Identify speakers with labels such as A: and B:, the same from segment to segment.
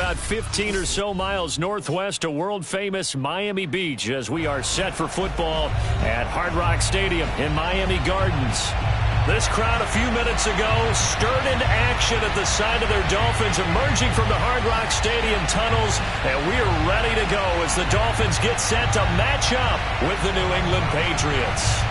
A: about 15 or so miles northwest of world-famous Miami Beach as we are set for football at Hard Rock Stadium in Miami Gardens. This crowd a few minutes ago stirred into action at the side of their Dolphins emerging from the Hard Rock Stadium tunnels, and we are ready to go as the Dolphins get set to match up with the New England Patriots.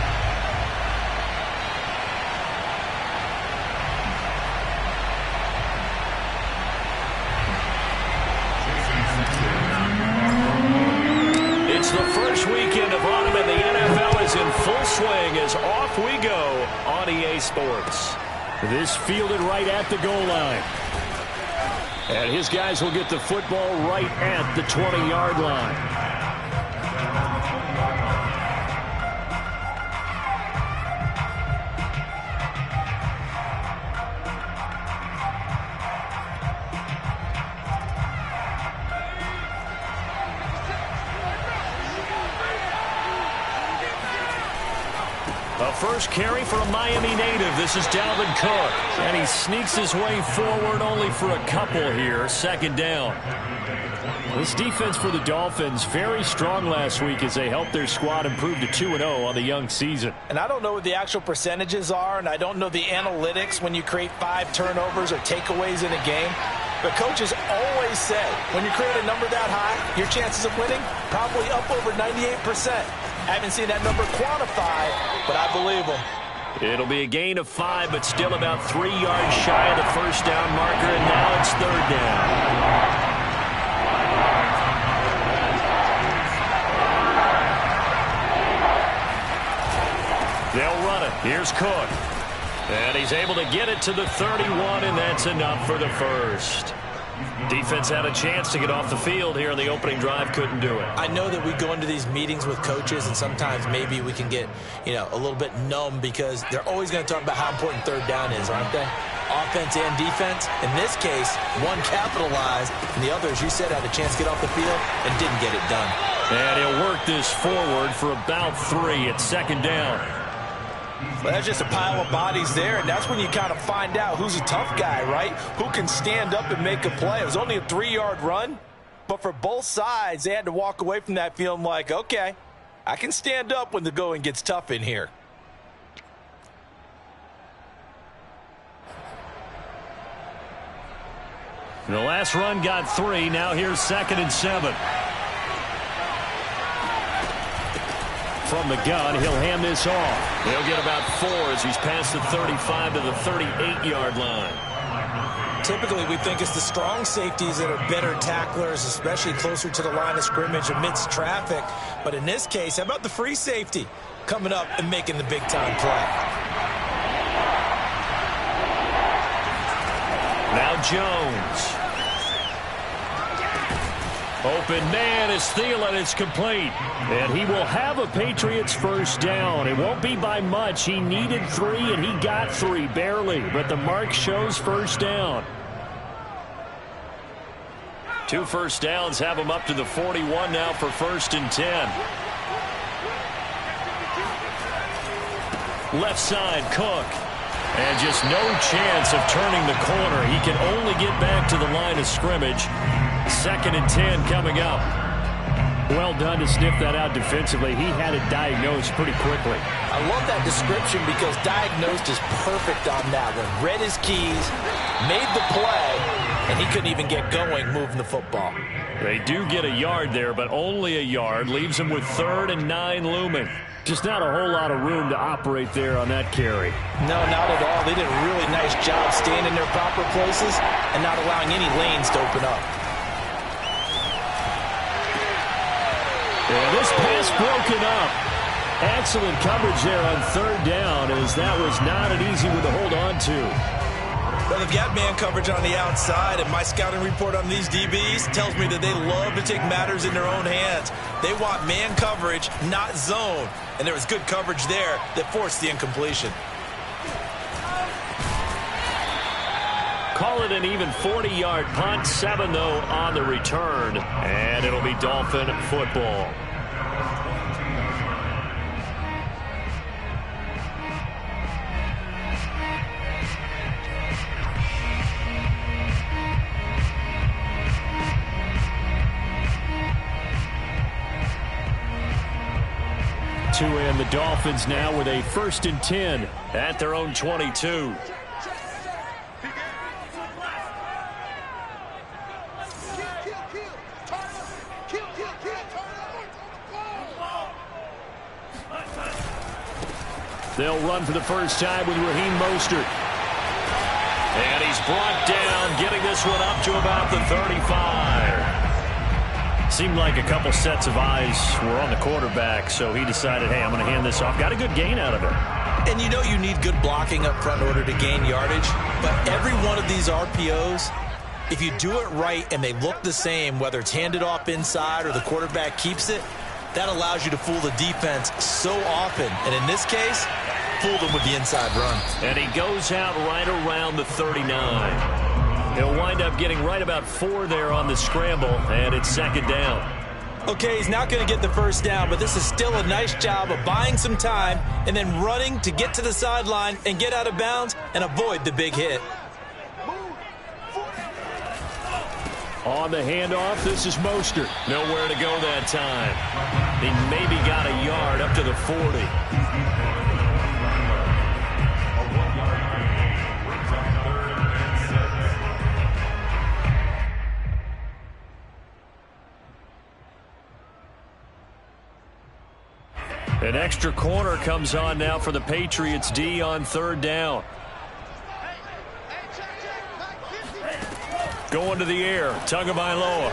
A: It's the first weekend of autumn and the NFL is in full swing as off we go on EA Sports. This fielded right at the goal line. And his guys will get the football right at the 20-yard line. A first carry for a Miami native. This is Dalvin Cook. And he sneaks his way forward only for a couple here. Second down. This defense for the Dolphins very strong last week as they helped their squad improve to 2-0 on the young season.
B: And I don't know what the actual percentages are, and I don't know the analytics when you create 5 turnovers or takeaways in a game. But coaches always say when you create a number that high, your chances of winning probably up over 98%. I haven't seen that number quantified, but I believe them.
A: It'll be a gain of 5, but still about 3 yards shy of the first down marker, and now it's third down. They'll run it. Here's Cook. And he's able to get it to the 31, and that's enough for the first. Defense had a chance to get off the field here in the opening drive, couldn't do it.
B: I know that we go into these meetings with coaches, and sometimes maybe we can get, a little bit numb because they're always going to talk about how important third down is, aren't they? Offense and defense. In this case, one capitalized, and the other, as you said, had a chance to get off the field and didn't get it done.
A: And he'll work this forward for about 3 at second down.
B: Well, that's just a pile of bodies there, and that's when you kind of find out who's a tough guy, right? Who can stand up and make a play. It was only a 3-yard run, but for both sides, they had to walk away from that feeling like, okay, I can stand up when the going gets tough in here.
A: The last run got 3. Now here's 2nd and 7. From the gun, he'll hand this off. He'll get about 4 as he's past the 35 to the 38-yard line.
B: Typically, we think it's the strong safeties that are better tacklers, especially closer to the line of scrimmage amidst traffic. But in this case, how about the free safety coming up and making the big-time play?
A: Now Jones. Open man is Thielen. It's complete. And he will have a Patriots first down. It won't be by much. He needed 3, and he got 3, barely. But the mark shows first down. 2 first downs have him up to the 41 now for 1st and 10. Left side, Cook. And just no chance of turning the corner. He can only get back to the line of scrimmage. 2nd and 10 coming up. Well done to sniff that out defensively. He had it diagnosed pretty quickly.
B: I love that description because diagnosed is perfect on that one. Read his keys, made the play, and he couldn't even get going moving the football.
A: They do get a yard there, but only a yard. Leaves him with 3rd and 9 looming. Just not a whole lot of room to operate there on that carry.
B: No, not at all. They did a really nice job staying in their proper places and not allowing any lanes to open up.
A: And this pass broken up. Excellent coverage there on 3rd down, as that was not an easy one to hold on to.
B: Well, they've got man coverage on the outside, and my scouting report on these DBs tells me that they love to take matters in their own hands. They want man coverage, not zone. And there was good coverage there that forced the incompletion.
A: Call it an even 40-yard punt. 7, though, on the return. And it'll be Dolphin football. to end. The Dolphins now with a 1st and 10 at their own 22. They'll run for the first time with Raheem Mostert. And he's brought down, getting this one up to about the 35. Seemed like a couple sets of eyes were on the quarterback, so he decided, hey, I'm going to hand this off. Got a good gain out of it.
B: And you know you need good blocking up front in order to gain yardage, but every one of these RPOs, if you do it right and they look the same, whether it's handed off inside or the quarterback keeps it, that allows you to fool the defense so often. And in this case, fooled them with the inside run.
A: And he goes out right around the 39. He'll wind up getting right about 4 there on the scramble, and it's 2nd down.
B: Okay, he's not going to get the first down, but this is still a nice job of buying some time and then running to get to the sideline and get out of bounds and avoid the big hit.
A: On the handoff, this is Mostert. Nowhere to go that time. He maybe got a yard up to the 40. An extra corner comes on now for the Patriots D on 3rd down. Going to the air, Tagovailoa.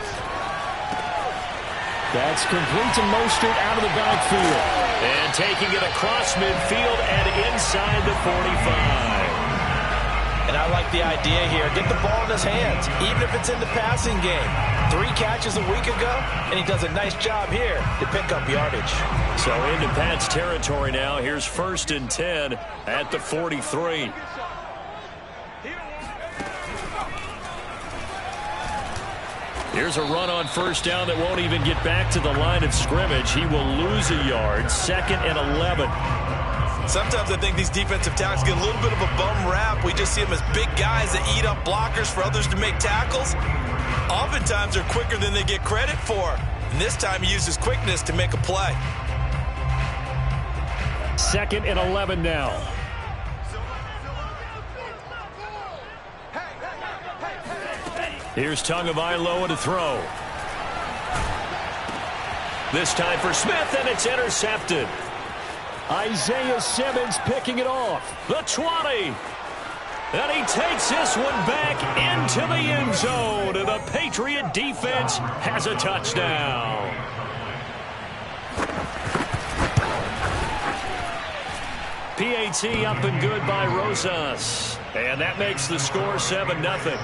A: That's complete to Mostert out of the backfield. And taking it across midfield and inside the 45.
B: And I like the idea here. Get the ball in his hands, even if it's in the passing game. 3 catches a week ago, and he does a nice job here to pick up yardage.
A: So into Pat's territory now. Here's 1st and 10 at the 43. Here's a run on 1st down that won't even get back to the line of scrimmage. He will lose a yard. 2nd and 11.
B: Sometimes I think these defensive tackles get a little bit of a bum rap. We just see them as big guys that eat up blockers for others to make tackles. Oftentimes they're quicker than they get credit for. And this time he uses quickness to make a play.
A: 2nd and 11 now. Here's Tagovailoa to throw. This time for Smith, and it's intercepted. Isaiah Simmons picking it off. The 20. And he takes this one back into the end zone. And the Patriot defense has a touchdown. PAT up and good by Rosas. And that makes the score 7-0.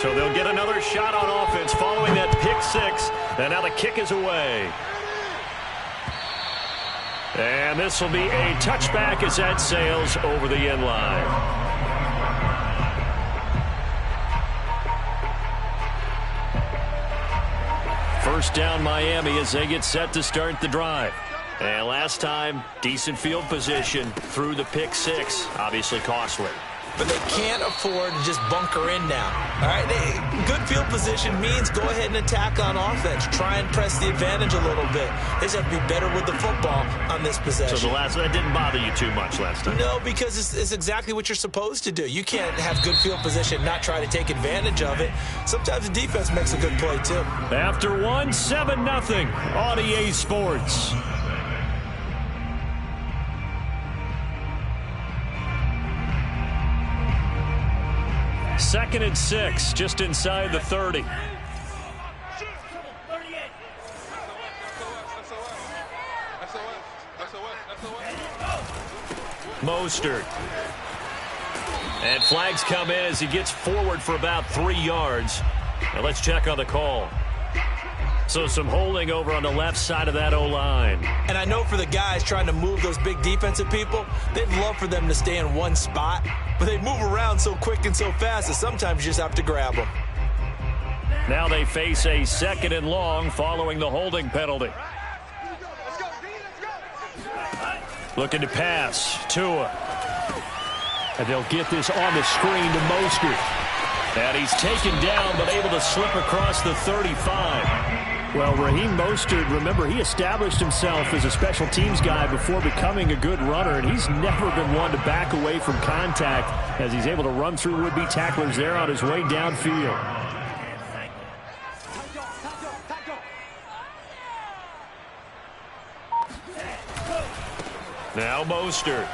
A: So they'll get another shot on offense following that pick 6. And now the kick is away. And this will be a touchback as that sails over the end line. First down Miami as they get set to start the drive. And last time, decent field position through the pick 6. Obviously costly.
B: But they can't afford to just bunker in now. All right, good field position means go ahead and attack on offense. Try and press the advantage a little bit. They just have to be better with the football on this possession.
A: So the last one, that didn't bother you too much last time?
B: No, because it's exactly what you're supposed to do. You can't have good field position, not try to take advantage of it. Sometimes the defense makes a good play, too.
A: After 7-0 on EA Sports. Second and 6, just inside the 30. Mostert. And flags come in as he gets forward for about 3 yards. Now let's check on the call. So some holding over on the left side of that O-line.
B: And I know for the guys trying to move those big defensive people, they'd love for them to stay in one spot. But they move around so quick and so fast that sometimes you just have to grab them.
A: Now they face a 2nd and long following the holding penalty. Looking to pass. Tua. And they'll get this on the screen to Mostert. And he's taken down, but able to slip across the 35. Well, Raheem Mostert, remember, he established himself as a special teams guy before becoming a good runner, and he's never been one to back away from contact as he's able to run through would-be tacklers there on his way downfield. Now Mostert.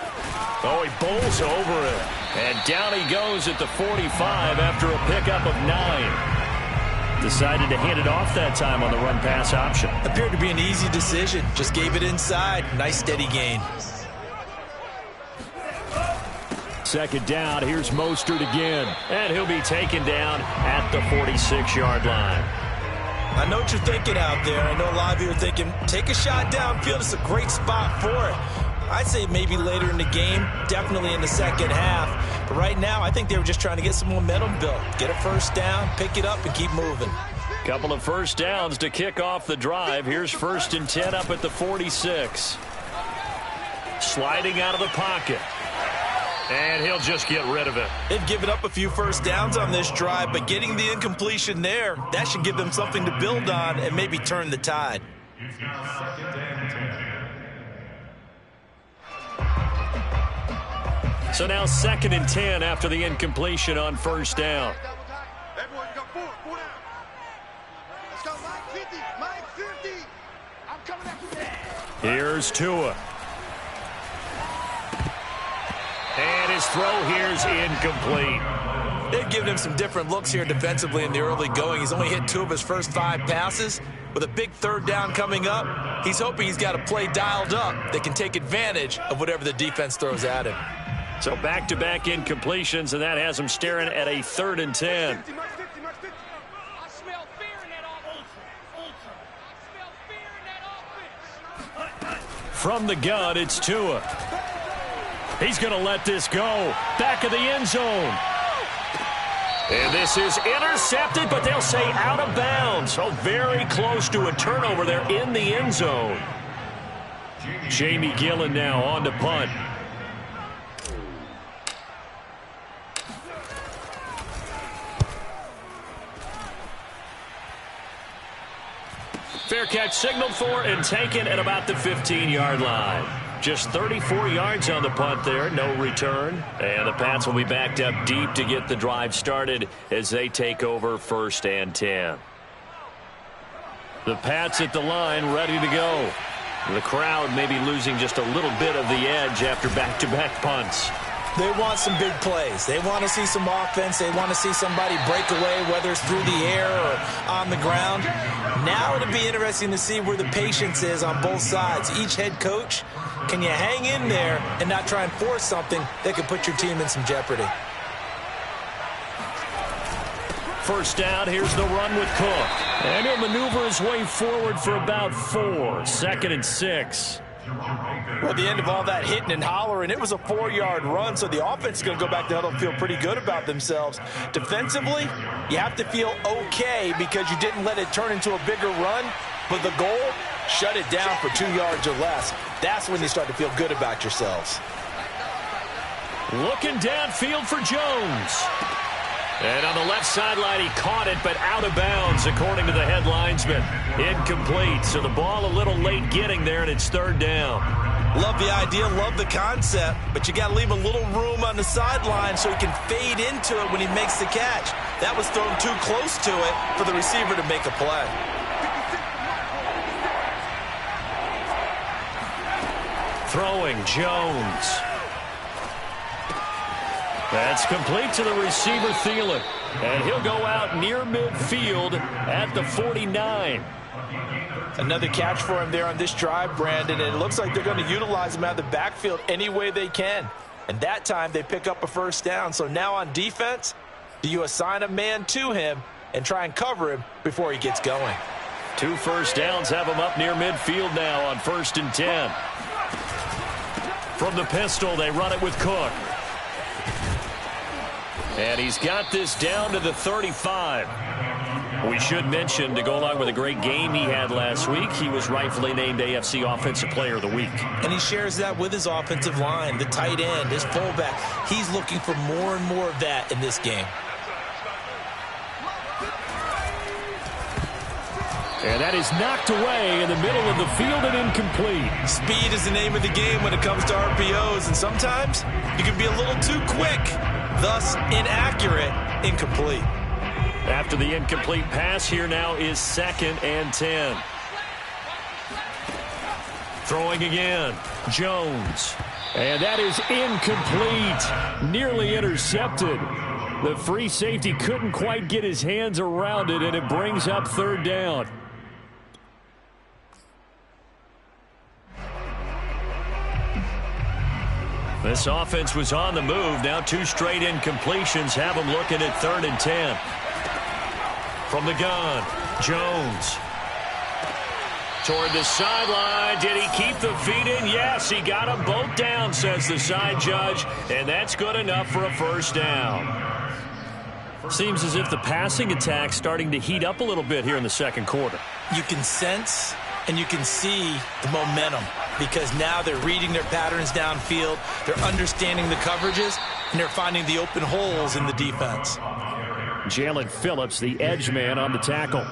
A: Oh, he bowls over it. And down he goes at the 45 after a pickup of 9. Decided to hand it off that time on the run-pass option.
B: Appeared to be an easy decision. Just gave it inside. Nice steady gain.
A: Second down. Here's Mostert again. And he'll be taken down at the 46-yard line.
B: I know what you're thinking out there. I know a lot of you are thinking, take a shot downfield. It's a great spot for it. I'd say maybe later in the game, definitely in the second half. But right now, I think they were just trying to get some momentum built. Get a first down, pick it up, and keep moving.
A: Couple of first downs to kick off the drive. Here's 1st and 10 up at the 46. Sliding out of the pocket. And he'll just get rid of it.
B: They've given up a few first downs on this drive, but getting the incompletion there, that should give them something to build on and maybe turn the tide.
A: So now 2nd and 10 after the incompletion on first down. Here's Tua. And his throw here's incomplete.
B: They've given him some different looks here defensively in the early going. He's only hit 2 of his first 5 passes. With a big third down coming up, he's hoping he's got a play dialed up that can take advantage of whatever the defense throws at him.
A: So back-to-back incompletions, and that has him staring at a 3rd and 10. From the gun, it's Tua. He's going to let this go. Back of the end zone. And this is intercepted, but they'll say out of bounds. So very close to a turnover there in the end zone. Jamie Gillen now on to punt. Fair catch signaled for and taken at about the 15-yard line. Just 34 yards on the punt there, no return. And the Pats will be backed up deep to get the drive started as they take over 1st and 10. The Pats at the line ready to go. The crowd may be losing just a little bit of the edge after back-to-back punts.
B: They want some big plays. They want to see some offense. They want to see somebody break away, whether it's through the air or on the ground. Now it'll be interesting to see where the patience is on both sides. Each head coach, can you hang in there and not try and force something that could put your team in some jeopardy?
A: First down, here's the run with Cook. And he'll maneuver his way forward for about 4. 2nd and 6.
B: Well, at the end of all that hitting and hollering, it was a 4-yard run, so the offense is going to go back to huddle and feel pretty good about themselves. Defensively, you have to feel okay because you didn't let it turn into a bigger run, but the goal, shut it down for 2 yards or less. That's when you start to feel good about yourselves.
A: Looking downfield for Jones. And on the left sideline, he caught it, but out of bounds, according to the head linesman. Incomplete, so the ball a little late getting there, and it's 3rd down.
B: Love the idea, love the concept, but you got to leave a little room on the sideline so he can fade into it when he makes the catch. That was thrown too close to it for the receiver to make a play.
A: Throwing, Jones. That's complete to the receiver, Thielen. And he'll go out near midfield at the 49.
B: Another catch for him there on this drive, Brandon, and it looks like they're going to utilize him out of the backfield any way they can. And that time they pick up a first down. So now on defense, do you assign a man to him and try and cover him before he gets going?
A: 2 first downs have him up near midfield now on 1st and 10. From the pistol, they run it with Cook. And he's got this down to the 35. We should mention, to go along with a great game he had last week, he was rightfully named AFC Offensive Player of the Week.
B: And he shares that with his offensive line, the tight end, his fullback. He's looking for more and more of that in this game.
A: And that is knocked away in the middle of the field and incomplete.
B: Speed is the name of the game when it comes to RPOs, and sometimes you can be a little too quick, thus inaccurate, incomplete.
A: After the incomplete pass, here now is 2nd and 10. Throwing again, Jones. And that is incomplete. Nearly intercepted. The free safety couldn't quite get his hands around it, and it brings up 3rd down. This offense was on the move. Now 2 straight incompletions have them looking at 3rd and 10. From the gun, Jones. Toward the sideline. Did he keep the feet in? Yes, he got them both down, says the side judge. And that's good enough for a 1st down. Seems as if the passing attack's starting to heat up a little bit here in the 2nd quarter.
B: You can sense and you can see the momentum because now they're reading their patterns downfield, they're understanding the coverages, and they're finding the open holes in the defense.
A: Jalen Phillips, the edge man on the tackle.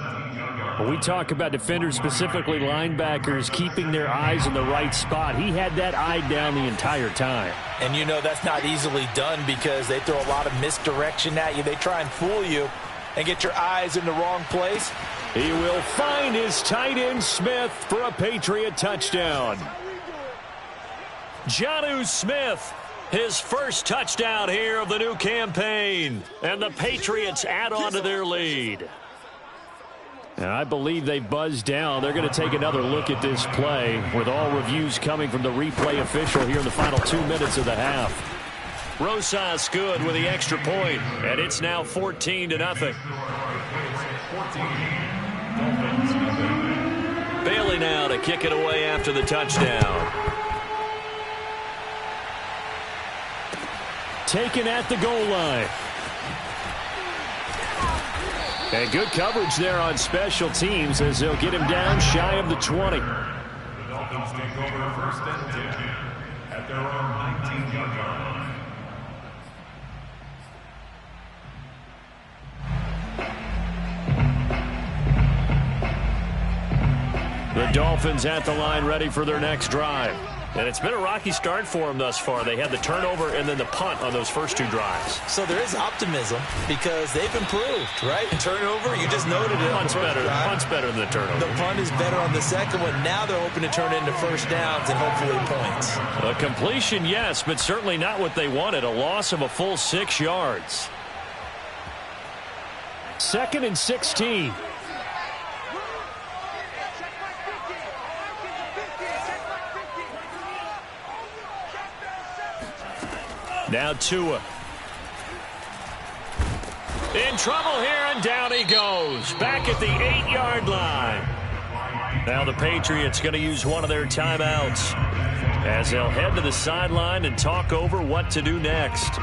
A: When we talk about defenders, specifically linebackers, keeping their eyes in the right spot, he had that eye down the entire time.
B: And you know that's not easily done because they throw a lot of misdirection at you. They try and fool you and get your eyes in the wrong place.
A: He will find his tight end Smith for a Patriot touchdown. Jonnu Smith, his first touchdown here of the new campaign. And the Patriots add on to their lead. And I believe they buzzed down. They're going to take another look at this play with all reviews coming from the replay official here in the final 2 minutes of the half. Rosas good with the extra point, and it's now 14-0. Bailey now to kick it away after the touchdown. Taken at the goal line. And good coverage there on special teams as they'll get him down shy of the 20.
C: The Dolphins take over 1st and 10 at their own 19-yard line.
A: The Dolphins at the line ready for their next drive. And it's been a rocky start for them thus far. They had the turnover and then the punt on those first 2 drives.
B: So there is optimism because they've improved, right? Turnover, you just noted it.
A: Punt's better than the turnover.
B: The punt is better on the second one. Now they're hoping to turn it into 1st downs and hopefully points.
A: A completion, yes, but certainly not what they wanted. A loss of a full 6 yards. 2nd and 16. Now Tua. In trouble here, and down he goes. Back at the 8-yard line. Now the Patriots going to use one of their timeouts as they'll head to the sideline and talk over what to do next.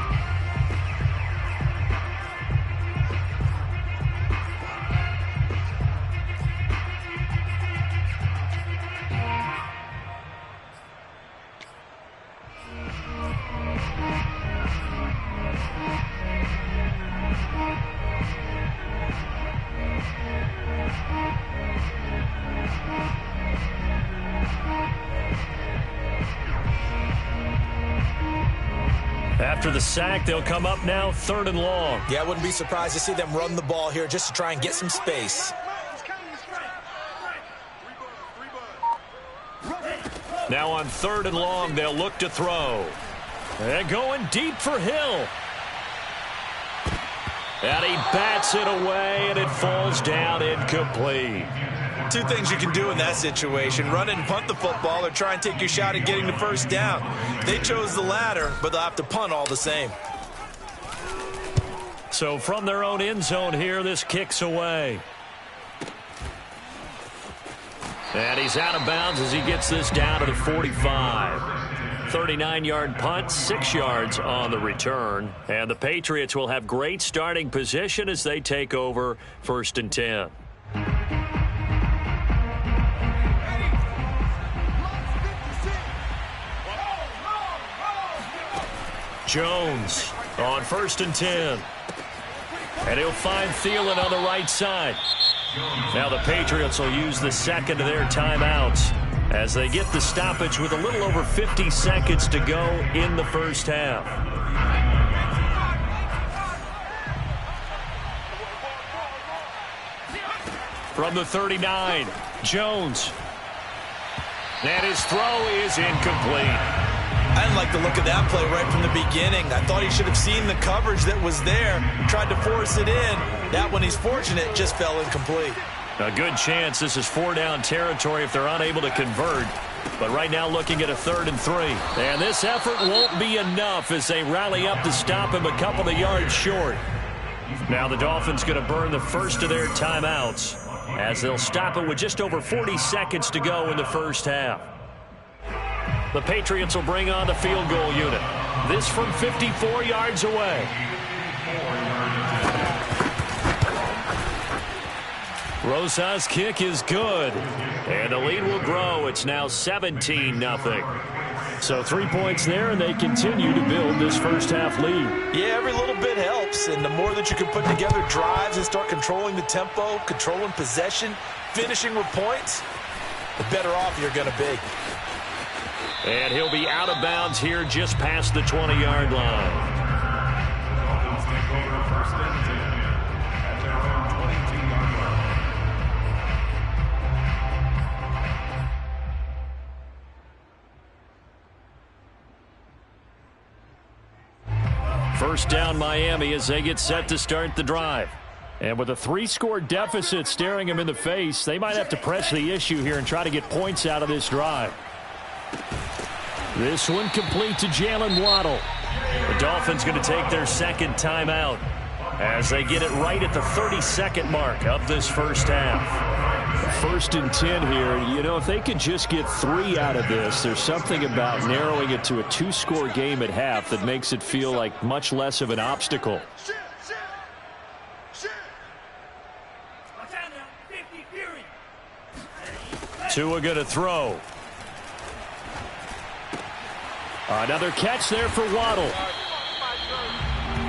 A: After the sack, they'll come up now 3rd and long.
B: Yeah, I wouldn't be surprised to see them run the ball here just to try and get some space.
A: Now on 3rd and long, they'll look to throw. They're going deep for Hill. And he bats it away, and it falls down incomplete.
B: 2 things you can do in that situation: run and punt the football, or try and take your shot at getting the 1st down. They chose the latter, but they'll have to punt all the same.
A: So from their own end zone here, this kicks away. And he's out of bounds as he gets this down to the 45. 39-yard punt, 6 yards on the return. And the Patriots will have great starting position as they take over 1st and 10. Jones on 1st and 10. And he'll find Thielen on the right side. Now the Patriots will use the second of their timeouts as they get the stoppage with a little over 50 seconds to go in the first half. From the 39, Jones. And his throw is incomplete.
B: I didn't like the look of that play right from the beginning. I thought he should have seen the coverage that was there, tried to force it in. That one, he's fortunate, just fell incomplete.
A: A good chance this is 4-down territory if they're unable to convert. But right now looking at a 3rd and 3. And this effort won't be enough as they rally up to stop him a couple of yards short. Now the Dolphins going to burn the first of their timeouts as they'll stop it with just over 40 seconds to go in the first half. The Patriots will bring on the field goal unit. This from 54 yards away. Rosa's kick is good. And the lead will grow. It's now 17-0. So 3 points there, and they continue to build this first half lead.
B: Yeah, every little bit helps. And the more that you can put together drives and start controlling the tempo, controlling possession, finishing with points, the better off you're going to be.
A: And he'll be out of bounds here just past the 20-yard line.
C: Dolphins take over 1st and 10 at their own 22-yard line.
A: First down Miami as they get set to start the drive. And with a 3-score deficit staring them in the face, they might have to press the issue here and try to get points out of this drive. This one complete to Jalen Waddle. The Dolphins going to take their second timeout as they get it right at the 32nd mark of this first half. 1st and 10 here. You know, if they could just get 3 out of this, there's something about narrowing it to a 2-score game at half that makes it feel like much less of an obstacle. Tua going to throw. Another catch there for Waddle.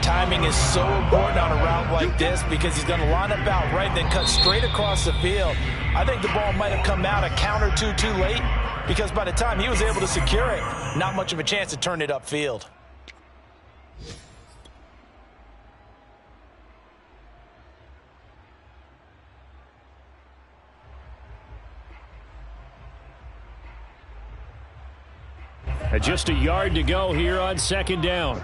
B: Timing is so important on a route like this because he's going to line up out right, then cut straight across the field. I think the ball might have come out a count or two too late because by the time he was able to secure it, not much of a chance to turn it upfield.
A: And just a yard to go here on 2nd down.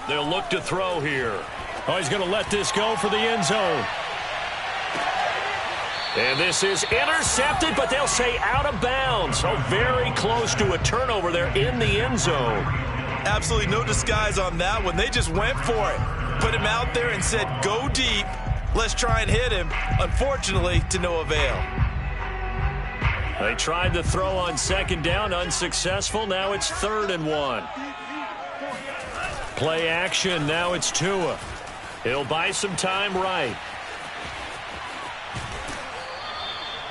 A: They'll look to throw here. Oh, he's going to let this go for the end zone. And this is intercepted, but they'll say out of bounds. So very close to a turnover there in the end zone.
B: Absolutely no disguise on that one. They just went for it. Put him out there and said, go deep. Let's try and hit him. Unfortunately, to no avail.
A: They tried the throw on 2nd down, unsuccessful. Now it's 3rd and 1. Play action, now it's Tua. He'll buy some time right.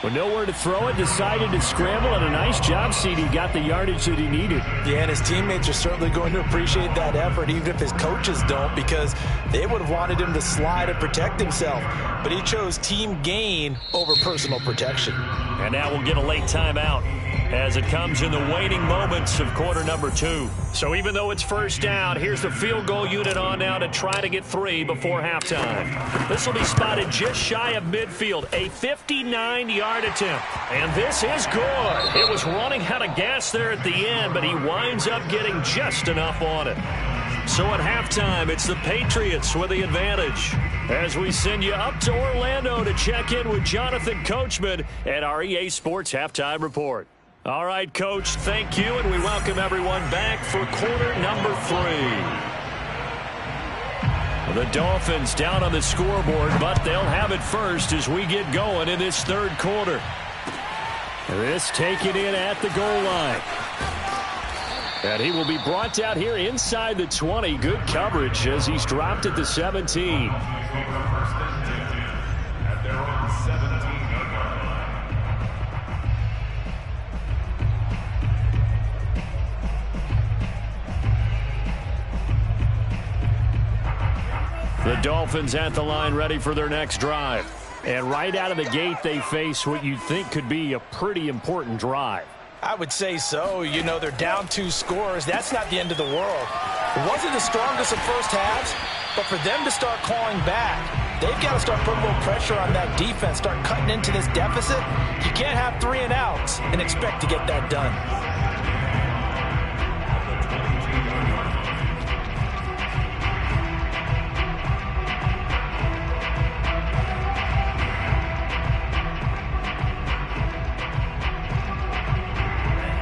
A: With nowhere to throw it, decided to scramble, and a nice job, CD. Got the yardage that he needed.
B: Yeah, and his teammates are certainly going to appreciate that effort, even if his coaches don't, because they would have wanted him to slide and protect himself. But he chose team gain over personal protection.
A: And now we'll get a late timeout as it comes in the waning moments of quarter number 2. So even though it's first down, here's the field goal unit on now to try to get 3 before halftime. This will be spotted just shy of midfield, a 59-yard attempt. And this is good. It was running out of gas there at the end, but he winds up getting just enough on it. So at halftime, it's the Patriots with the advantage. As we send you up to Orlando to check in with Jonathan Coachman at our EA Sports Halftime Report. All right, Coach, thank you, and we welcome everyone back for quarter number 3. The Dolphins down on the scoreboard, but they'll have it first as we get going in this 3rd quarter. This taken in at the goal line. And he will be brought down here inside the 20. Good coverage as he's dropped at the 17.
C: At their own 17-yard line.
A: The Dolphins at the line ready for their next drive. And right out of the gate, they face what you'd think could be a pretty important drive.
B: I would say so. You know, they're down 2 scores. That's not the end of the world. It wasn't the strongest of first halves, but for them to start clawing back, they've got to start putting a little pressure on that defense, start cutting into this deficit. You can't have 3 and outs and expect to get that done.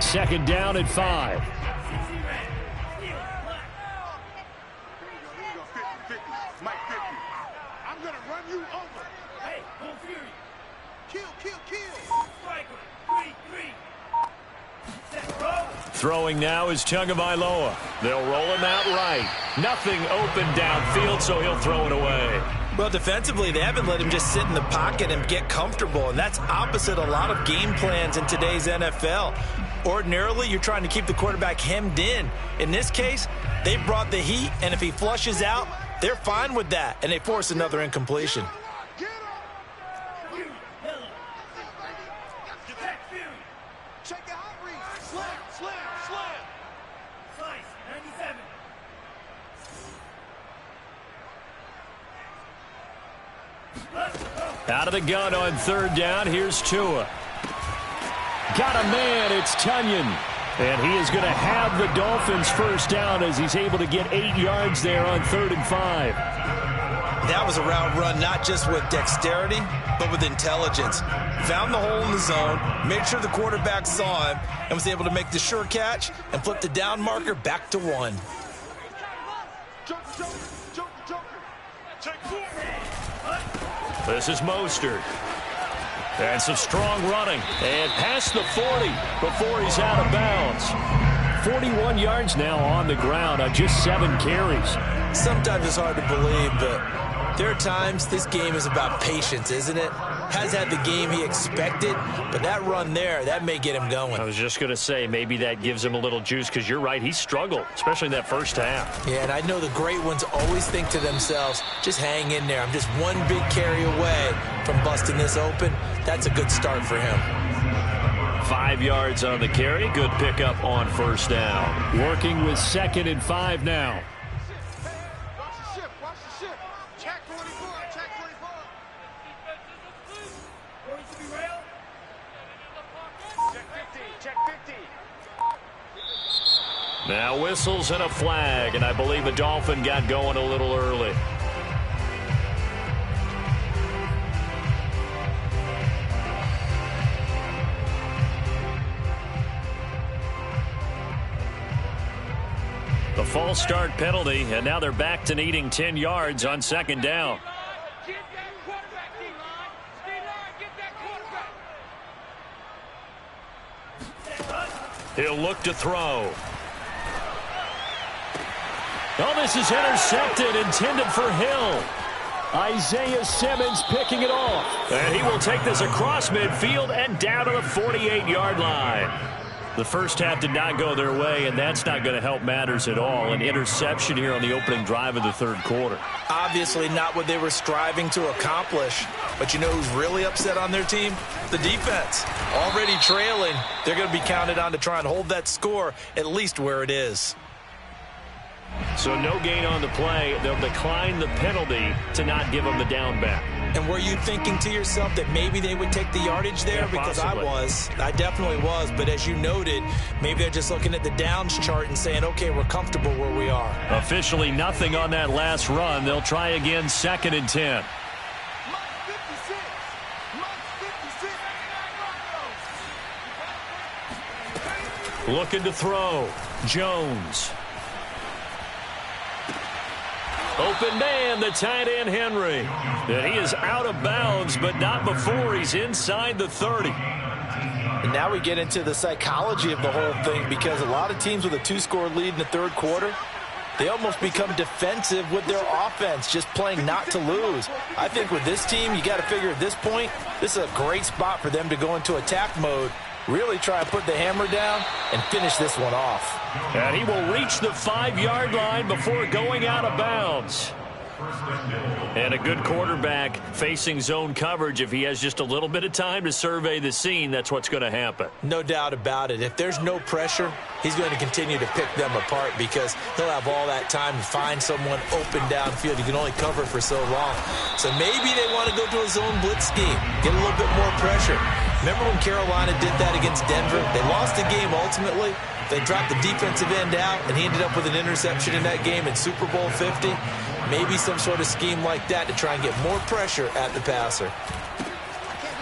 A: Second down at 5.
D: I'm gonna run you over. Hey, no fury. Kill.
A: Throwing now is Tagovailoa. They'll roll him out right. Nothing open downfield, so he'll throw it away.
B: Well, defensively, they haven't let him just sit in the pocket and get comfortable, and that's opposite a lot of game plans in today's NFL. Ordinarily, you're trying to keep the quarterback hemmed in. In this case, they brought the heat, and if he flushes out, they're fine with that, and they force another incompletion.
A: Out of the gun on third down, here's Tua. Got a man, it's Tunyon. And he is going to have the Dolphins first down as he's able to get 8 yards there on 3rd and 5.
B: That was a route run not just with dexterity, but with intelligence. Found the hole in the zone, made sure the quarterback saw him, and was able to make the sure catch and flip the down marker back to 1.
A: This is Mostert. And some strong running. And past the 40 before he's out of bounds. 41 yards now on the ground on just 7 carries.
B: Sometimes it's hard to believe, but there are times this game is about patience, isn't it? Has had the game he expected, but that run there, that may get him going.
A: I was just going to say, maybe that gives him a little juice, because you're right, he struggled, especially in that first half.
B: Yeah, and I know the great ones always think to themselves, just hang in there. I'm just one big carry away from busting this open. That's a good start for him.
A: 5 yards on the carry. Good pickup on first down. Working with 2nd and 5 now. Now whistles and a flag, and I believe a Dolphin got going a little early. The false start penalty, and now they're back to needing 10 yards on 2nd down. He'll look to throw. Oh, this is intercepted, intended for Hill. Isaiah Simmons picking it off. And he will take this across midfield and down to the 48-yard line. The first half did not go their way, and that's not going to help matters at all. An interception here on the opening drive of the 3rd quarter.
B: Obviously not what they were striving to accomplish. But you know who's really upset on their team? The defense. Already trailing. They're going to be counted on to try and hold that score at least where it is.
A: So no gain on the play. They'll decline the penalty to not give them the down back.
B: And were you thinking to yourself that maybe they would take the yardage there?
A: Yeah,
B: because
A: possibly.
B: I definitely was. But as you noted, maybe they're just looking at the downs chart and saying, okay, we're comfortable where we are.
A: Officially nothing on that last run. They'll try again 2nd and 10. Looking to throw. Jones. Open man, the tight end, Henry. And he is out of bounds, but not before he's inside the 30.
B: And now we get into the psychology of the whole thing, because a lot of teams with a 2-score lead in the 3rd quarter, they almost become defensive with their offense, just playing not to lose. I think with this team, you got to figure at this point, this is a great spot for them to go into attack mode, really try and put the hammer down and finish this one off.
A: And he will reach the 5-yard line before going out of bounds. And a good quarterback facing zone coverage, if he has just a little bit of time to survey the scene, that's what's going to happen.
B: No doubt about it. If there's no pressure, he's going to continue to pick them apart because he'll have all that time to find someone open downfield. He can only cover for so long. So maybe they want to go to a zone blitz scheme, get a little bit more pressure. Remember when Carolina did that against Denver? They lost the game ultimately. They dropped the defensive end out, and he ended up with an interception in that game in Super Bowl 50. Maybe some sort of scheme like that to try and get more pressure at the passer.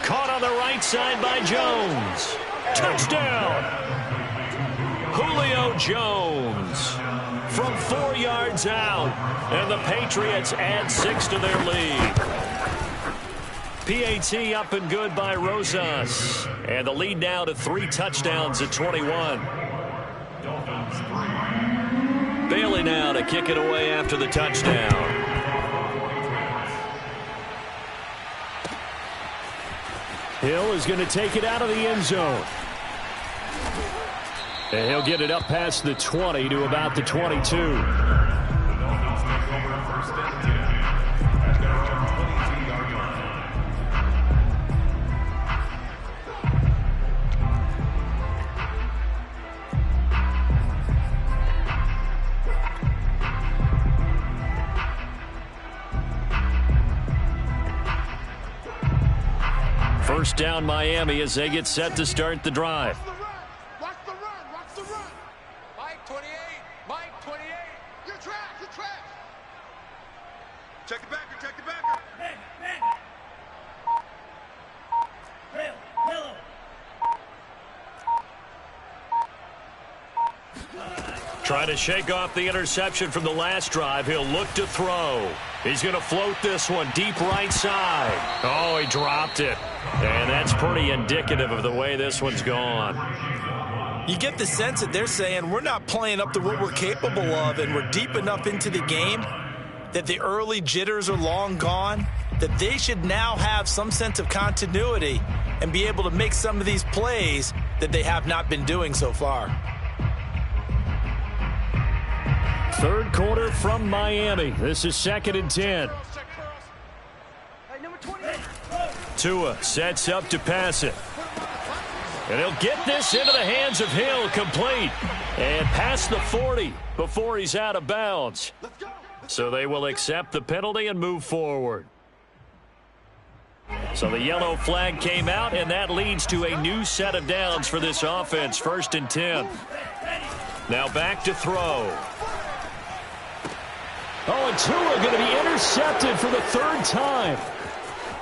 A: Caught on the right side by Jones. Touchdown! Julio Jones from 4 yards out. And the Patriots add 6 to their lead. PAT up and good by Rosas. And the lead now to 3 touchdowns at 21. Bailey now to kick it away after the touchdown. Hill is going to take it out of the end zone. And he'll get it up past the 20 to about the 22. First down Miami as they get set to start the drive.
D: Watch the run. Watch the run.
E: Mike 28. Mike 28.
D: You're trash. You're trash.
E: Check the backer. Check the backer.
A: Trying to shake off the interception from the last drive. He'll look to throw. He's going to float this one deep right side. Oh, he dropped it. And that's pretty indicative of the way this one's gone.
B: You get the sense that they're saying we're not playing up to what we're capable of, and we're deep enough into the game that the early jitters are long gone, that they should now have some sense of continuity and be able to make some of these plays that they have not been doing so far.
A: Third quarter from Miami. This is 2nd and 10.
D: Hey, number 28.
A: Tua sets up to pass it. And he'll get this into the hands of Hill, complete. And past the 40 before he's out of bounds.
D: Let's go.
A: So they will accept the penalty and move forward. So the yellow flag came out, and that leads to a new set of downs for this offense. 1st and 10. Now back to throw. Oh, and Tua going to be intercepted for the 3rd time.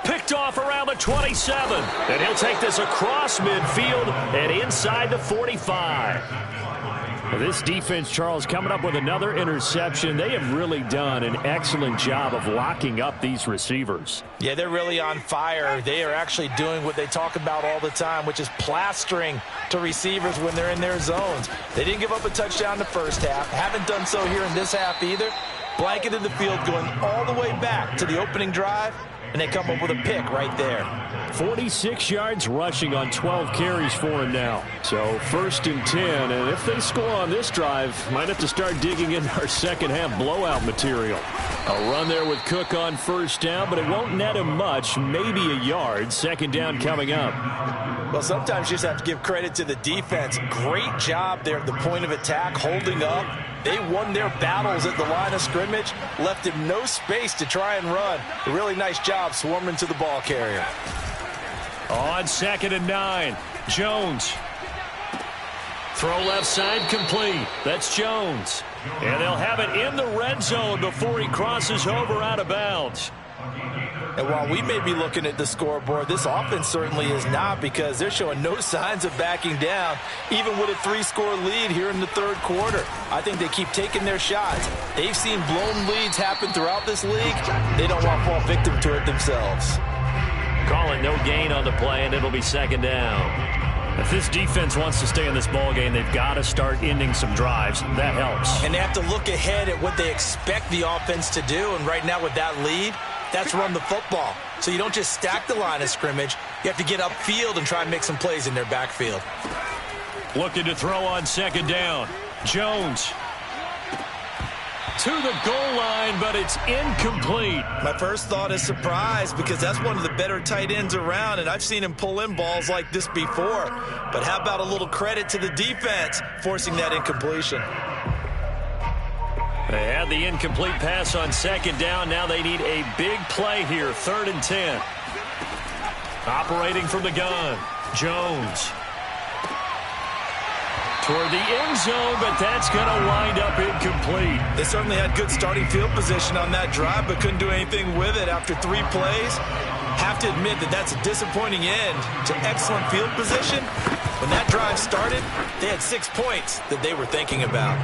A: Picked off around the 27. And he'll take this across midfield and inside the 45. This defense, Charles, coming up with another interception. They have really done an excellent job of locking up these receivers.
B: Yeah, they're really on fire. They are actually doing what they talk about all the time, which is plastering to receivers when they're in their zones. They didn't give up a touchdown the first half. Haven't done so here in this half either. Blanketed the field going all the way back to the opening drive, and they come up with a pick right there.
A: 46 yards rushing on 12 carries for him now. So 1st and 10, and if they score on this drive, might have to start digging into our second half blowout material. A run there with Cook on 1st down, but it won't net him much, maybe a yard. 2nd down coming up.
B: Well, sometimes you just have to give credit to the defense. Great job there at the point of attack, holding up. They won their battles at the line of scrimmage, left him no space to try and run. A really nice job swarming to the ball carrier.
A: On 2nd and 9, Jones. Throw left side complete. That's Jones. And they'll have it in the red zone before he crosses over out of bounds.
B: And while we may be looking at the scoreboard, this offense certainly is not, because they're showing no signs of backing down, even with a 3-score lead here in the 3rd quarter. I think they keep taking their shots. They've seen blown leads happen throughout this league. They don't want to fall victim to it themselves.
A: Call it no gain on the play, and it'll be 2nd down. If this defense wants to stay in this ballgame, they've got to start ending some drives. That helps.
B: And they have to look ahead at what they expect the offense to do. And right now with that lead, that's run the football. So you don't just stack the line of scrimmage. You have to get upfield and try and make some plays in their backfield.
A: Looking to throw on 2nd down. Jones. to the goal line, but it's incomplete.
B: My first thought is surprise because that's one of the better tight ends around, and I've seen him pull in balls like this before. But how about a little credit to the defense forcing that incompletion?
A: They had the incomplete pass on second down. Now they need a big play here, 3rd and 10. Operating from the gun, Jones. Toward the end zone, but that's going to wind up incomplete.
B: They certainly had good starting field position on that drive, but couldn't do anything with it after 3 plays. Have to admit that that's a disappointing end to excellent field position. When that drive started, they had 6 points that they were thinking about.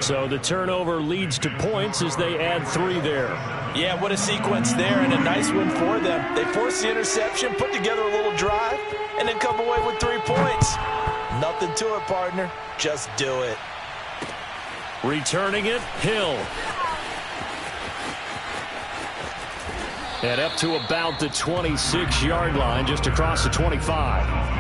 A: So the turnover leads to points as they add 3 there.
B: Yeah, what a sequence there, and a nice one for them. They forced the interception, put together a little drive, and then come away with 3 points. Nothing to it, partner. Just do it.
A: Returning it, Hill. And up to about the 26-yard line, just across the 25.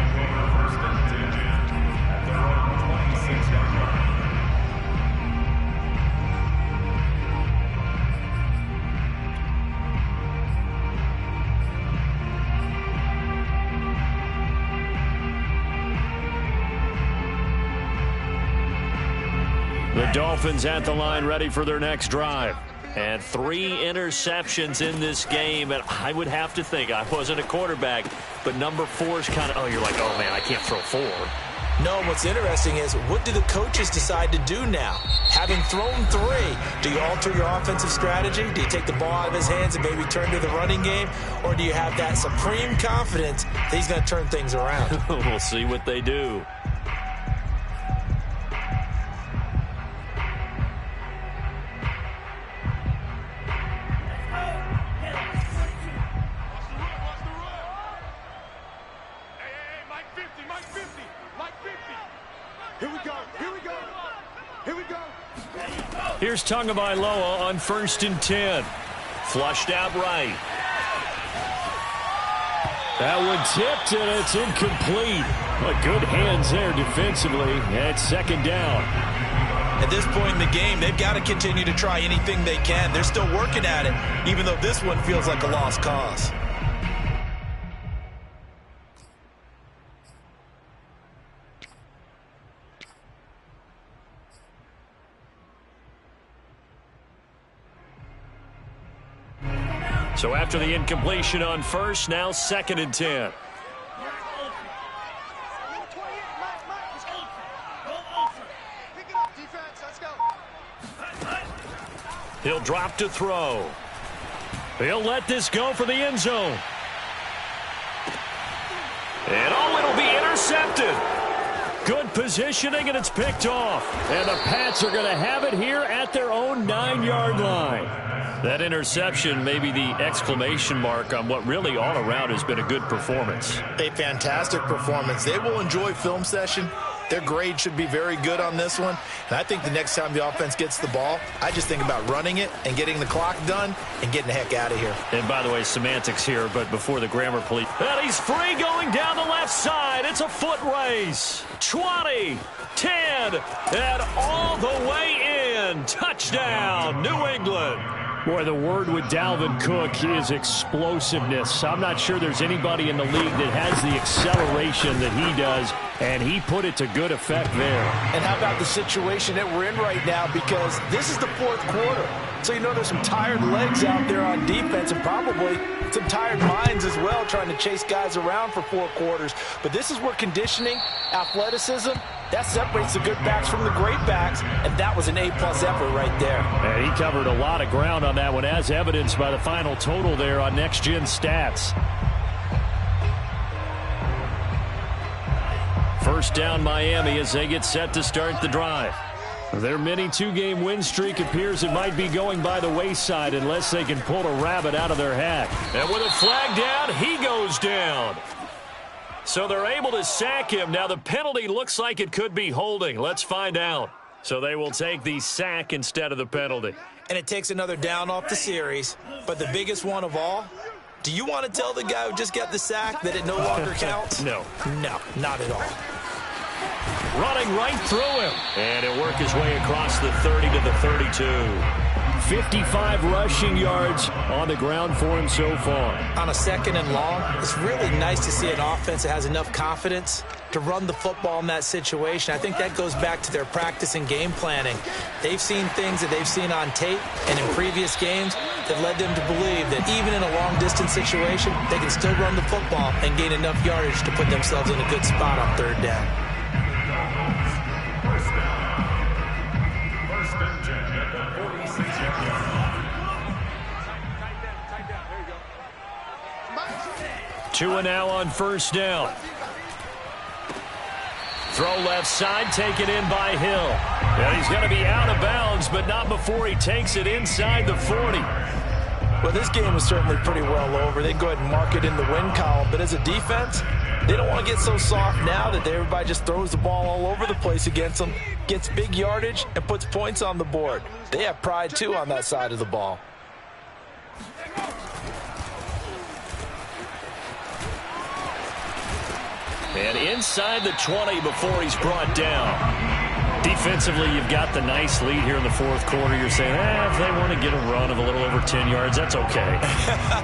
A: The Dolphins at the line ready for their next drive. And 3 interceptions in this game. And I would have to think, I wasn't a quarterback, but number 4 is kind of, oh, you're like, oh, man, I can't throw 4.
B: No, what's interesting is what do the coaches decide to do now? Having thrown 3, do you alter your offensive strategy? Do you take the ball out of his hands and maybe turn to the running game? Or do you have that supreme confidence that he's going to turn things around?
A: We'll see what they do. Here's Tagovailoa on 1st and 10. Flushed out right. That one tipped, and it's incomplete. But good hands there defensively, and it's 2nd down.
B: At this point in the game, they've got to continue to try anything they can. They're still working at it, even though this one feels like a lost cause.
A: So after the incompletion on 1st, now 2nd and 10. He'll drop to throw. He'll let this go for the end zone. And oh, it'll be intercepted. Good positioning, and it's picked off. And the Pats are going to have it here at their own 9-yard line. That interception may be the exclamation mark on what really all around has been a good performance.
B: A fantastic performance. They will enjoy film session. Their grade should be very good on this one. And I think the next time the offense gets the ball, I just think about running it and getting the clock done and getting the heck out of here.
A: And by the way, semantics here, but before the grammar police. And he's free going down the left side. It's a foot race. 20, 10, and all the way in. Touchdown, New England. Boy, the word with Dalvin Cook is explosiveness. I'm not sure there's anybody in the league that has the acceleration that he does, and he put it to good effect there.
B: And how about the situation that we're in right now, because this is the 4th quarter. So you know there's some tired legs out there on defense and probably some tired minds as well trying to chase guys around for 4 quarters. But this is where conditioning, athleticism, that separates the good backs from the great backs, and that was an A-plus effort right there.
A: And he covered a lot of ground on that one, as evidenced by the final total there on Next Gen Stats. 1st down Miami as they get set to start the drive. Their mini 2-game win streak appears it might be going by the wayside unless they can pull a rabbit out of their hat. And with a flag down, he goes down. So they're able to sack him. Now the penalty looks like it could be holding. Let's find out. So they will take the sack instead of the penalty.
B: And it takes another down off the series. But the biggest one of all, do you want to tell the guy who just got the sack that it no longer counts?
A: No.
B: No, not at all.
A: Running right through him. And he'll work his way across the 30 to the 32. 55 rushing yards on the ground for him so far.
B: On a 2nd and long, it's really nice to see an offense that has enough confidence to run the football in that situation. I think that goes back to their practice and game planning. They've seen things that they've seen on tape and in previous games that led them to believe that even in a long-distance situation, they can still run the football and gain enough yardage to put themselves in a good spot on 3rd down.
C: First and 10 at the 46-yard line.
A: Two and now on 1st down. Throw left side, taken in by Hill. And he's going to be out of bounds, but not before he takes it inside the 40.
B: Well, this game is certainly pretty well over. They go ahead and mark it in the win column. But as a defense, they don't want to get so soft now that everybody just throws the ball all over the place against them, gets big yardage, and puts points on the board. They have pride, too, on that side of the ball.
A: And inside the 20 before he's brought down. Defensively, you've got the nice lead here in the 4th quarter. You're saying, if they want to get a run of a little over 10 yards, that's okay.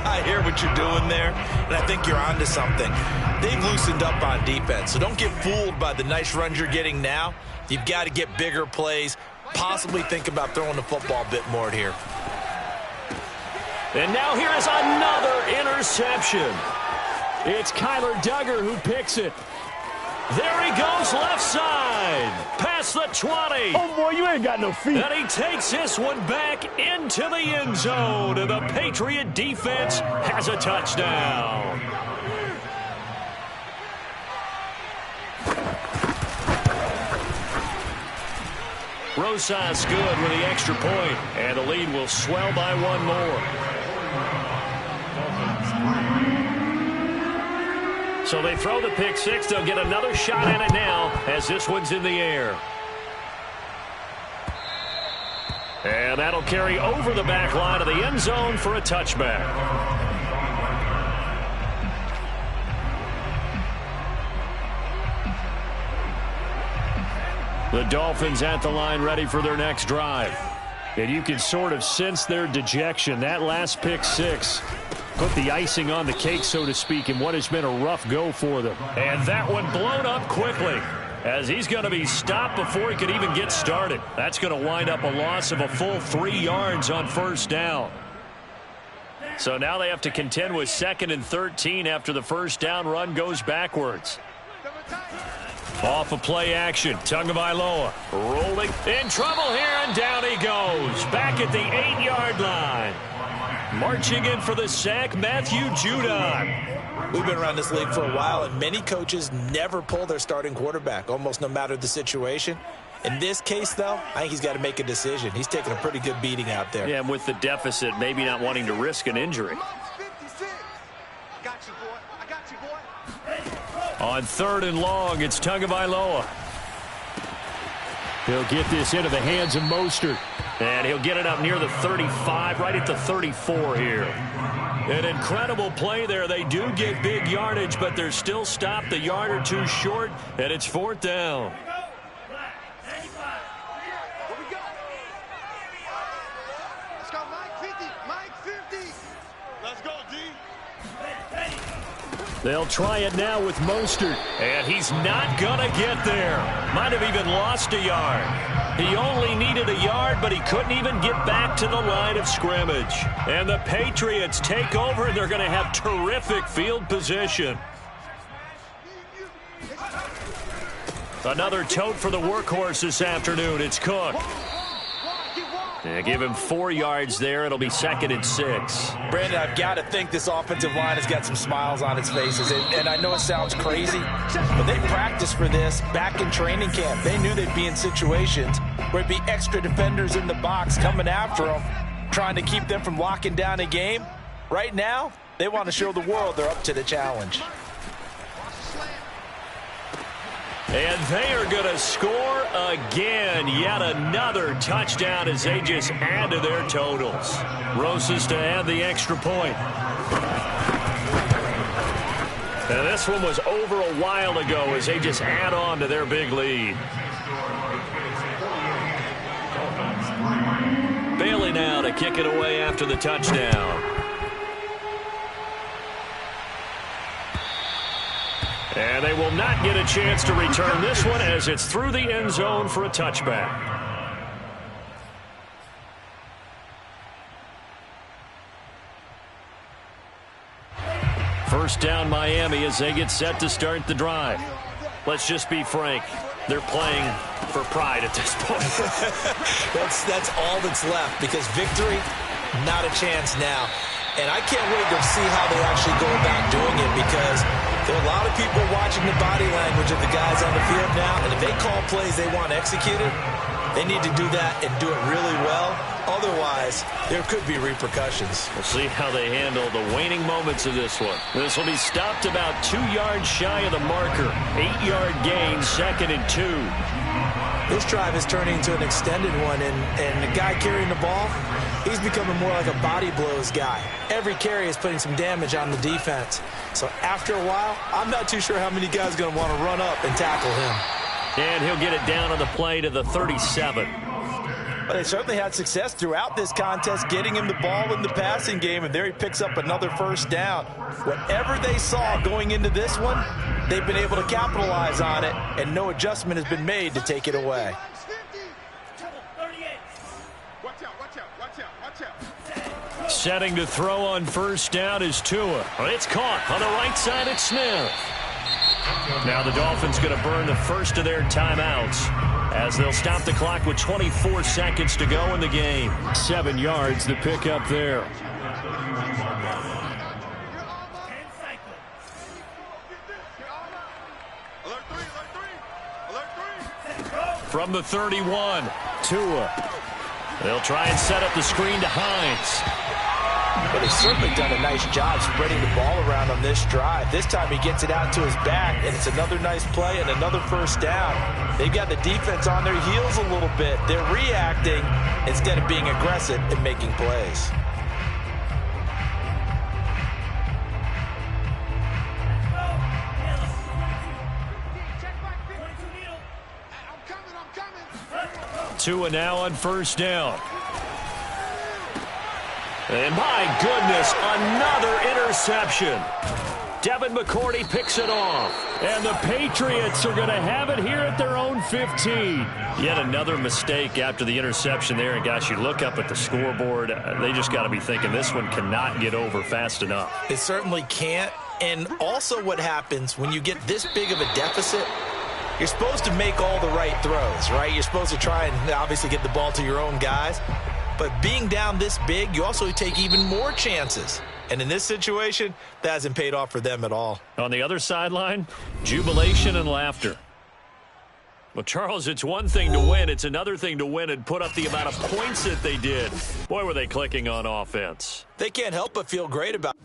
B: I hear what you're doing there, and I think you're onto something. They've loosened up on defense, so don't get fooled by the nice runs you're getting now. You've got to get bigger plays, possibly think about throwing the football a bit more here.
A: And now here is another interception. It's Kyler Duggar who picks it. There he goes left side. Past the 20.
F: Oh, boy, you ain't got no feet.
A: And he takes this one back into the end zone. And the Patriot defense has a touchdown. Rosas good with the extra point. And the lead will swell by one more. So they throw the pick six. They'll get another shot at it now as this one's in the air. And that'll carry over the back line of the end zone for a touchback. The Dolphins at the line ready for their next drive. And you can sort of sense their dejection. That last pick six put the icing on the cake, so to speak, in what has been a rough go for them. And that one blown up quickly as he's going to be stopped before he could even get started. That's going to wind up a loss of a full 3 yards on 1st down. So now they have to contend with 2nd and 13 after the 1st down run goes backwards. Off of play action, Tagovailoa rolling in trouble here, and down he goes. Back at the 8-yard line. Marching in for the sack, Matthew Judon.
B: We've been around this league for a while, and many coaches never pull their starting quarterback, almost no matter the situation. In this case, though, I think he's got to make a decision. He's taking a pretty good beating out there.
A: Yeah, and with the deficit, maybe not wanting to risk an injury. On 3rd and long, it's Tagovailoa. He'll get this into the hands of Mostert. And he'll get it up near the 35, right at the 34 here. An incredible play there. They do get big yardage, but they're still stopped a yard or two short, and it's 4th down.
D: Let's go, Mike 50. Mike 50. Let's go, D.
A: They'll try it now with Mostert, and he's not going to get there. Might have even lost a yard. He only needed a yard, but he couldn't even get back to the line of scrimmage. And the Patriots take over, and they're going to have terrific field position. Another tote for the workhorse this afternoon. It's Cook. They give him 4 yards there. It'll be 2nd and 6.
B: Brandon, I've got to think this offensive line has got some smiles on its faces. And I know it sounds crazy, but they practiced for this back in training camp. They knew they'd be in situations where it'd be extra defenders in the box coming after them, trying to keep them from locking down a game. Right now, they want to show the world they're up to the challenge.
A: And they are going to score again. Yet another touchdown as they just add to their totals. Rosas to add the extra point. And this one was over a while ago as they just add on to their big lead. Bailey now to kick it away after the touchdown. And they will not get a chance to return this one as it's through the end zone for a touchback. First down Miami as they get set to start the drive. Let's just be frank. They're playing for pride at this point.
B: That's all that's left because victory, not a chance now. And I can't wait to see how they actually go about doing it because there are a lot of people watching the body language of the guys on the field now. And if they call plays they want executed, they need to do that and do it really well. Otherwise, there could be repercussions.
A: We'll see how they handle the waning moments of this one. This will be stopped about 2 yards shy of the marker. 8-yard gain, 2nd and 2.
B: This drive is turning into an extended one, and the guy carrying the ball, he's becoming more like a body blows guy. Every carry is putting some damage on the defense. So after a while, I'm not too sure how many guys are going to want to run up and tackle him.
A: And he'll get it down on the play to the 37.
B: But they certainly had success throughout this contest, getting him the ball in the passing game, and there he picks up another first down. Whatever they saw going into this one, they've been able to capitalize on it, and no adjustment has been made to take it away.
A: Setting to throw on first down is Tua. It's caught on the right side. It's Smith. Now the Dolphins going to burn the first of their timeouts as they'll stop the clock with 24 seconds to go in the game. 7 yards the pick up there. From the 31, Tua. They'll try and set up the screen to Hines.
B: But he's certainly done a nice job spreading the ball around on this drive. This time he gets it out to his back, and it's another nice play and another first down. They've got the defense on their heels a little bit. They're reacting instead of being aggressive and making plays.
A: Tua now on first down. And my goodness, another interception. Devin McCourty picks it off. And the Patriots are going to have it here at their own 15. Yet another mistake after the interception there. And gosh, you look up at the scoreboard, they just got to be thinking this one cannot get over fast enough.
B: It certainly can't. And also what happens when you get this big of a deficit, you're supposed to make all the right throws, right? You're supposed to try and obviously get the ball to your own guys. But being down this big, you also take even more chances. And in this situation, that hasn't paid off for them at all.
A: On the other sideline, jubilation and laughter. Well, Charles, it's one thing to win. It's another thing to win and put up the amount of points that they did. Boy, were they clicking on offense.
B: They can't help but feel great about it.